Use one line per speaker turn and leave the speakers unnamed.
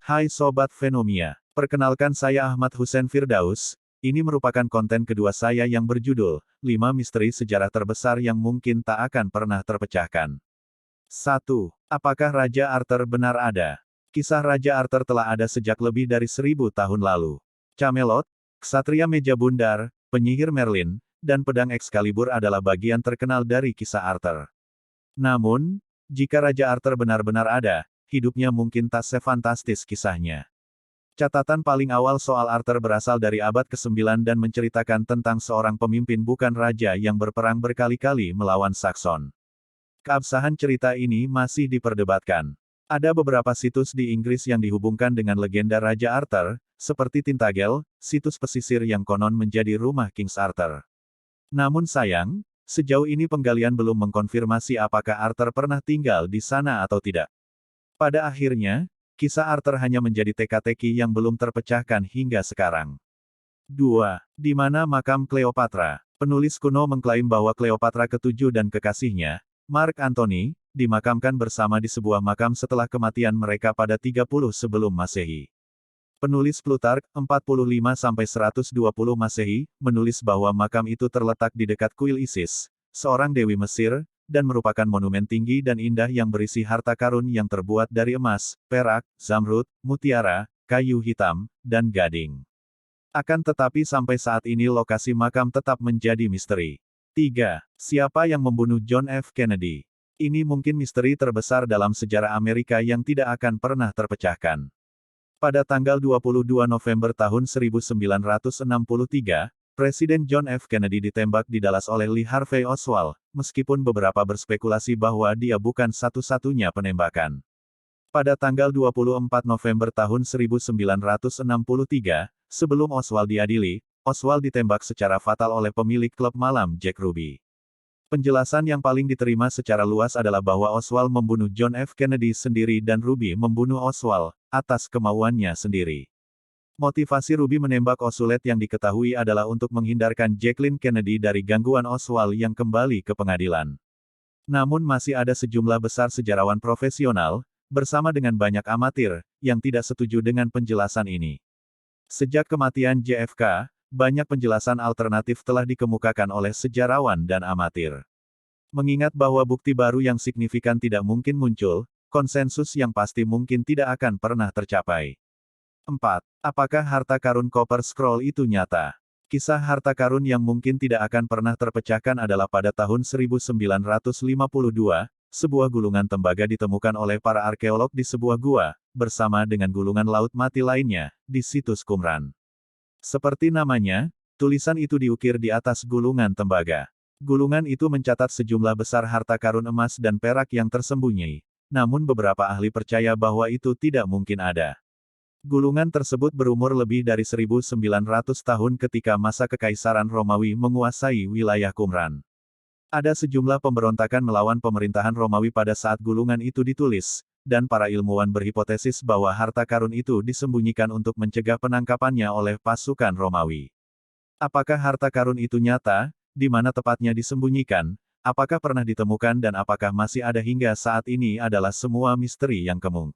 Hai Sobat Fenomia, perkenalkan saya Ahmad Hussein Firdaus, ini merupakan konten kedua saya yang berjudul, 5 misteri sejarah terbesar yang mungkin tak akan pernah terpecahkan. 1. Apakah Raja Arthur benar ada? Kisah Raja Arthur telah ada sejak lebih dari 1000 tahun lalu. Camelot, ksatria meja bundar, penyihir Merlin, dan pedang Excalibur adalah bagian terkenal dari kisah Arthur. Namun, jika Raja Arthur benar-benar ada, hidupnya mungkin tak sefantastis kisahnya. Catatan paling awal soal Arthur berasal dari abad ke-9 dan menceritakan tentang seorang pemimpin bukan raja yang berperang berkali-kali melawan Saxon. Keabsahan cerita ini masih diperdebatkan. Ada beberapa situs di Inggris yang dihubungkan dengan legenda Raja Arthur, seperti Tintagel, situs pesisir yang konon menjadi rumah King Arthur. Namun sayang, sejauh ini penggalian belum mengkonfirmasi apakah Arthur pernah tinggal di sana atau tidak. Pada akhirnya, kisah Arthur hanya menjadi teka-teki yang belum terpecahkan hingga sekarang. 2. Di mana makam Cleopatra? Penulis kuno mengklaim bahwa Cleopatra ke-7 dan kekasihnya, Mark Antony, dimakamkan bersama di sebuah makam setelah kematian mereka pada 30 sebelum Masehi. Penulis Plutarch, 45-120 Masehi, menulis bahwa makam itu terletak di dekat kuil Isis, seorang dewi Mesir, dan merupakan monumen tinggi dan indah yang berisi harta karun yang terbuat dari emas, perak, zamrud, mutiara, kayu hitam, dan gading. Akan tetapi sampai saat ini lokasi makam tetap menjadi misteri. 3. Siapa yang membunuh John F. Kennedy? Ini mungkin misteri terbesar dalam sejarah Amerika yang tidak akan pernah terpecahkan. Pada tanggal 22 November tahun 1963, Presiden John F. Kennedy ditembak di Dallas oleh Lee Harvey Oswald, meskipun beberapa berspekulasi bahwa dia bukan satu-satunya penembakan. Pada tanggal 24 November tahun 1963, sebelum Oswald diadili, Oswald ditembak secara fatal oleh pemilik klub malam Jack Ruby. Penjelasan yang paling diterima secara luas adalah bahwa Oswald membunuh John F. Kennedy sendiri dan Ruby membunuh Oswald, atas kemauannya sendiri. Motivasi Ruby menembak Oswald yang diketahui adalah untuk menghindarkan Jacqueline Kennedy dari gangguan Oswald yang kembali ke pengadilan. Namun masih ada sejumlah besar sejarawan profesional, bersama dengan banyak amatir, yang tidak setuju dengan penjelasan ini. Sejak kematian JFK, banyak penjelasan alternatif telah dikemukakan oleh sejarawan dan amatir. Mengingat bahwa bukti baru yang signifikan tidak mungkin muncul, konsensus yang pasti mungkin tidak akan pernah tercapai. 4. Apakah harta karun Copper Scroll itu nyata? Kisah harta karun yang mungkin tidak akan pernah terpecahkan adalah pada tahun 1952, sebuah gulungan tembaga ditemukan oleh para arkeolog di sebuah gua, bersama dengan gulungan laut mati lainnya, di situs Qumran. Seperti namanya, tulisan itu diukir di atas gulungan tembaga. Gulungan itu mencatat sejumlah besar harta karun emas dan perak yang tersembunyi, namun beberapa ahli percaya bahwa itu tidak mungkin ada. Gulungan tersebut berumur lebih dari 1900 tahun ketika masa Kekaisaran Romawi menguasai wilayah Qumran. Ada sejumlah pemberontakan melawan pemerintahan Romawi pada saat gulungan itu ditulis, dan para ilmuwan berhipotesis bahwa harta karun itu disembunyikan untuk mencegah penangkapannya oleh pasukan Romawi. Apakah harta karun itu nyata, di mana tepatnya disembunyikan, apakah pernah ditemukan dan apakah masih ada hingga saat ini adalah semua misteri yang kemung.